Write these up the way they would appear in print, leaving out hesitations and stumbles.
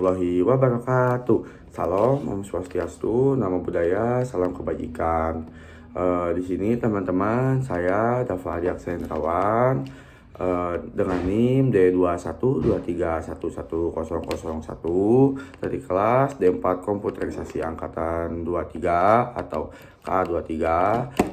warahmatullahi wabarakatuh. Salam, Om Swastiastu, Namo Buddhaya, salam kebajikan. Di sini teman-teman, saya Dava Adi Aksentrawan dengan NIM D2123110101 dari kelas D4 Komputerisasi Angkatan 23 atau KA23.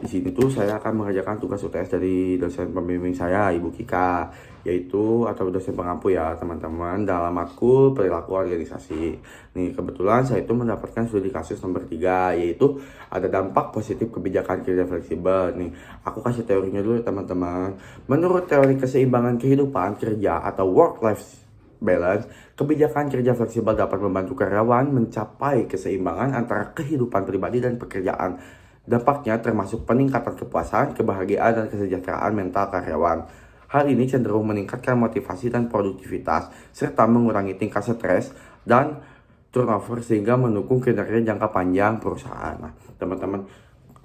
Di sini tuh saya akan mengerjakan tugas UTS dari dosen pembimbing saya, Ibu Kika, yaitu atau dosen pengampu ya teman-teman, dalam matkul perilaku organisasi. Nih kebetulan saya itu mendapatkan studi kasus nomor 3, yaitu ada dampak positif kebijakan kerja fleksibel. Nih aku kasih teorinya dulu ya teman-teman. Menurut teori keseimbangan kehidupan kerja atau work-life balance, kebijakan kerja fleksibel dapat membantu karyawan mencapai keseimbangan antara kehidupan pribadi dan pekerjaan. Dampaknya termasuk peningkatan kepuasan, kebahagiaan, dan kesejahteraan mental karyawan. Hal ini cenderung meningkatkan motivasi dan produktivitas, serta mengurangi tingkat stres dan turnover sehingga mendukung kinerja jangka panjang perusahaan. Nah, teman-teman,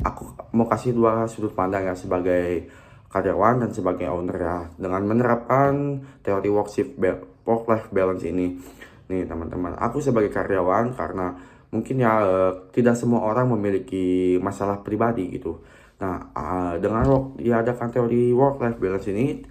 aku mau kasih dua sudut pandang ya sebagai karyawan dan sebagai owner ya, dengan menerapkan teori work-life balance ini. Nih teman-teman, aku sebagai karyawan karena mungkin ya tidak semua orang memiliki masalah pribadi gitu. Nah, dengan diadakan teori work-life balance ini,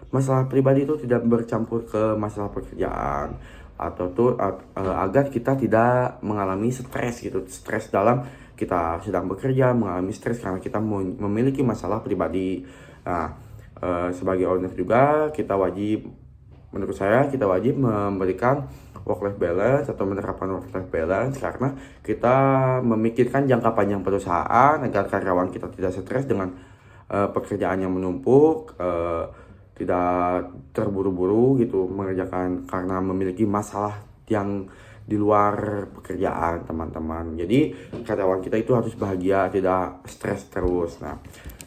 masalah pribadi itu tidak bercampur ke masalah pekerjaan, atau tuh agar kita tidak mengalami stres gitu, stres dalam kita sedang bekerja, mengalami stres karena kita memiliki masalah pribadi. Nah, sebagai owner juga menurut saya kita wajib memberikan work-life balance atau menerapkan work-life balance karena kita memikirkan jangka panjang perusahaan agar karyawan kita tidak stres dengan pekerjaan yang menumpuk, tidak terburu-buru gitu mengerjakan karena memiliki masalah yang di luar pekerjaan teman-teman. Jadi karyawan kita itu harus bahagia, tidak stres terus. Nah,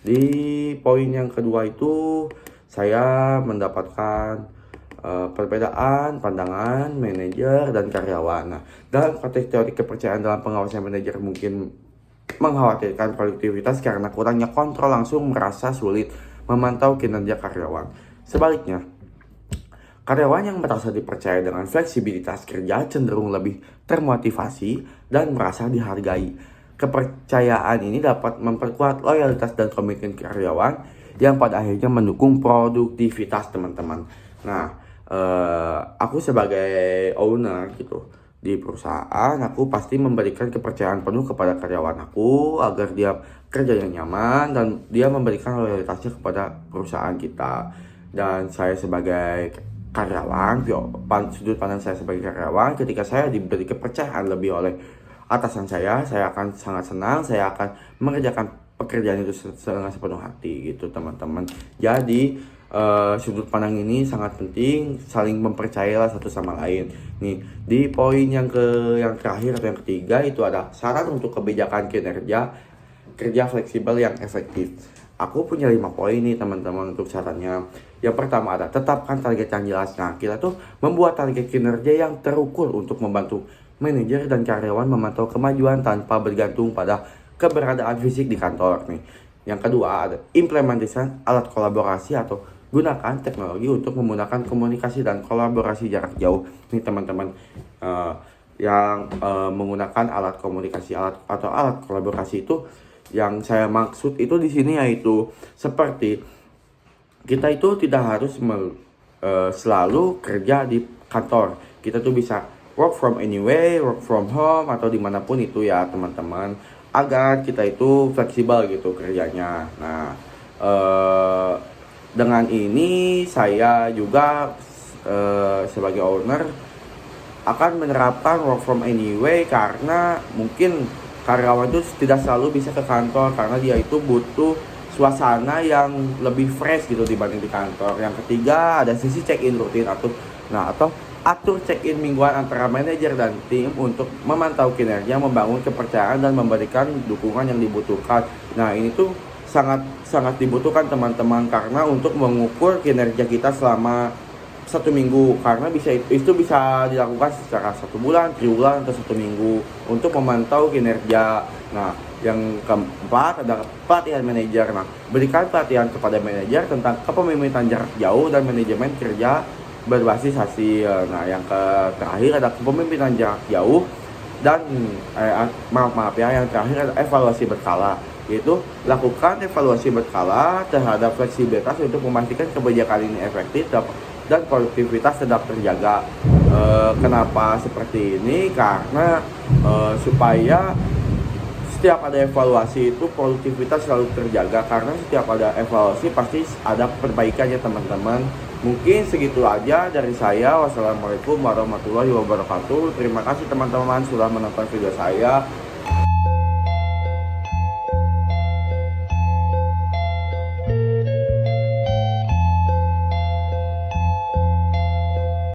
di poin yang kedua itu saya mendapatkan perbedaan pandangan manajer dan karyawan. Nah, dalam konteks teori kepercayaan dalam pengawasan manajer mungkin mengkhawatirkan produktivitas karena kurangnya kontrol langsung merasa sulit memantau kinerja karyawan. Sebaliknya, karyawan yang merasa dipercaya dengan fleksibilitas kerja cenderung lebih termotivasi dan merasa dihargai. Kepercayaan ini dapat memperkuat loyalitas dan komitmen karyawan yang pada akhirnya mendukung produktivitas teman-teman. Nah, aku sebagai owner gitu di perusahaan, aku pasti memberikan kepercayaan penuh kepada karyawan aku agar dia kerjanya nyaman dan dia memberikan loyalitasnya kepada perusahaan kita. Dan saya sebagai karyawan, sudut pandang saya sebagai karyawan, ketika saya diberi kepercayaan lebih oleh atasan saya akan sangat senang, saya akan mengerjakan pekerjaan itu dengan sepenuh hati gitu teman-teman. Jadi sudut pandang ini sangat penting, saling mempercayalah satu sama lain. Nih, di poin yang terakhir atau yang ketiga itu ada saran untuk kebijakan kerja fleksibel yang efektif. Aku punya 5 poin nih teman-teman untuk sarannya. Yang pertama ada tetapkan target yang jelas. Nah, kita tuh membuat target kinerja yang terukur untuk membantu manajer dan karyawan memantau kemajuan tanpa bergantung pada keberadaan fisik di kantor nih. Yang kedua ada implementasi alat kolaborasi atau gunakan teknologi untuk memudahkan komunikasi dan kolaborasi jarak jauh. Nih teman-teman, yang menggunakan alat kolaborasi itu yang saya maksud itu di sini yaitu seperti kita itu tidak harus selalu kerja di kantor. Kita tuh bisa work from anywhere, work from home atau dimanapun itu ya teman-teman, agar kita itu fleksibel gitu kerjanya. Nah, dengan ini saya juga sebagai owner akan menerapkan work from anywhere karena mungkin karyawan itu tidak selalu bisa ke kantor karena dia itu butuh suasana yang lebih fresh gitu dibanding di kantor. Yang ketiga ada sisi check-in rutin atau atur check-in mingguan antara manajer dan tim untuk memantau kinerja, membangun kepercayaan dan memberikan dukungan yang dibutuhkan. Nah, ini tuh sangat dibutuhkan teman-teman karena untuk mengukur kinerja kita selama 1 minggu, karena itu bisa dilakukan secara 1 bulan, 3 bulan atau 1 minggu untuk memantau kinerja. Nah, yang keempat ada pelatihan manajer. Nah, berikan pelatihan kepada manajer tentang kepemimpinan jarak jauh dan manajemen kerja berbasis hasil. Nah, yang terakhir ada kepemimpinan jarak jauh dan maaf ya, yang terakhir ada evaluasi berkala, yaitu lakukan evaluasi berkala terhadap fleksibilitas untuk memastikan kebijakan ini efektif dan produktivitas tetap terjaga. Kenapa seperti ini? Karena supaya setiap ada evaluasi itu produktivitas selalu terjaga, karena setiap ada evaluasi pasti ada perbaikannya teman-teman. Mungkin segitu aja dari saya. Wassalamualaikum warahmatullahi wabarakatuh. Terima kasih teman-teman sudah menonton video saya.